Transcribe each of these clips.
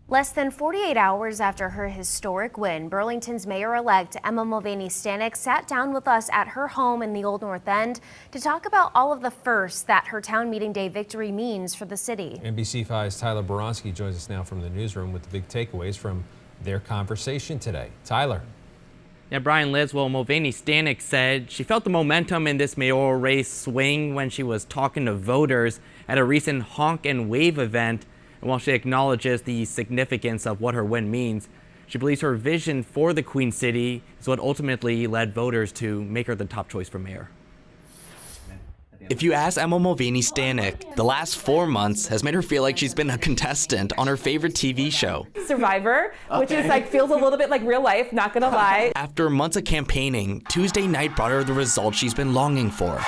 Less than 48 hours after her historic win, Burlington's mayor-elect Emma Mulvaney Stanek sat down with us at her home in the Old North End to talk about all of the firsts that her town meeting day victory means for the city. NBC5's Tyler Boronsky joins us now from the newsroom with the big takeaways from their conversation today. Tyler. Yeah, Brian, Liz, well, Mulvaney Stanek said she felt the momentum in this mayoral race swing when she was talking to voters at a recent Honk and Wave event. And while she acknowledges the significance of what her win means, she believes her vision for the Queen City is what ultimately led voters to make her the top choice for mayor. If you ask Emma Mulvaney Stanek, the last 4 months has made her feel like she's been a contestant on her favorite TV show. Survivor, which is feels a little bit like real life, not gonna lie. After months of campaigning, Tuesday night brought her the result she's been longing for.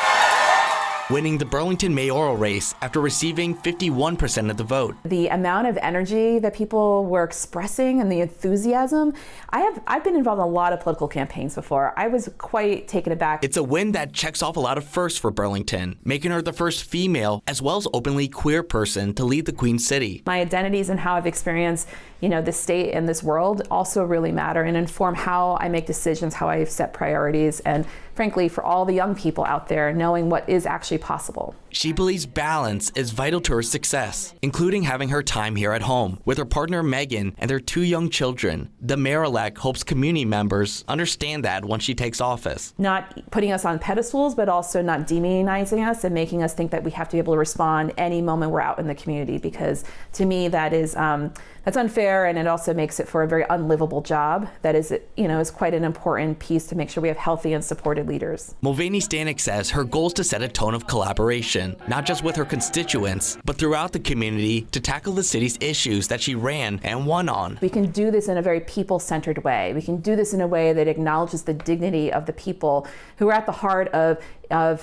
Winning the Burlington mayoral race after receiving 51% of the vote. The amount of energy that people were expressing and the enthusiasm. I've been involved in a lot of political campaigns before. I was quite taken aback. It's a win that checks off a lot of firsts for Burlington, making her the first female as well as openly queer person to lead the Queen City. My identities and how I've experienced, this state and this world also really matter and inform how I make decisions, how I set priorities, and frankly, for all the young people out there, knowing what is actually possible. She believes balance is vital to her success, including having her time here at home with her partner Megan and their 2 young children. The mayor-elect hopes community members understand that once she takes office. Not putting us on pedestals, but also not demonizing us and making us think that we have to be able to respond any moment we're out in the community, because to me that is that's unfair, and it also makes it for a very unlivable job. That is, is quite an important piece to make sure we have healthy and supported leaders. Mulvaney Stanek says her goal is to set a tone of collaboration, not just with her constituents, but throughout the community to tackle the city's issues that she ran and won on. We can do this in a very people-centered way. We can do this in a way that acknowledges the dignity of the people who are at the heart of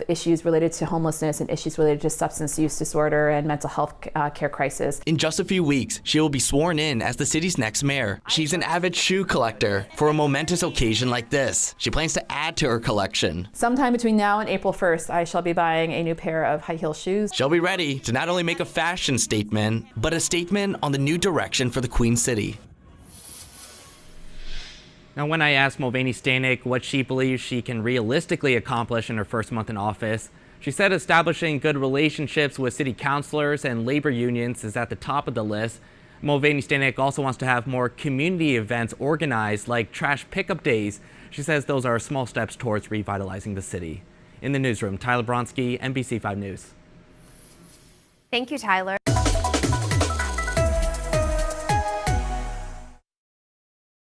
issues related to homelessness and issues related to substance use disorder and mental health care crisis. In just a few weeks, she will be sworn in as the city's next mayor. She's an avid shoe collector. For a momentous occasion like this, she plans to add to her collection. Sometime between now and April 1st, I shall be buying a new pair of high heel shoes. She'll be ready to not only make a fashion statement, but a statement on the new direction for the Queen City. Now, when I asked Mulvaney Stanek what she believes she can realistically accomplish in her first month in office, she said establishing good relationships with city councilors and labor unions is at the top of the list. Mulvaney Stanek also wants to have more community events organized, like trash pickup days. She says those are small steps towards revitalizing the city. In the newsroom, Tyler Bronsky, NBC5 News. Thank you, Tyler.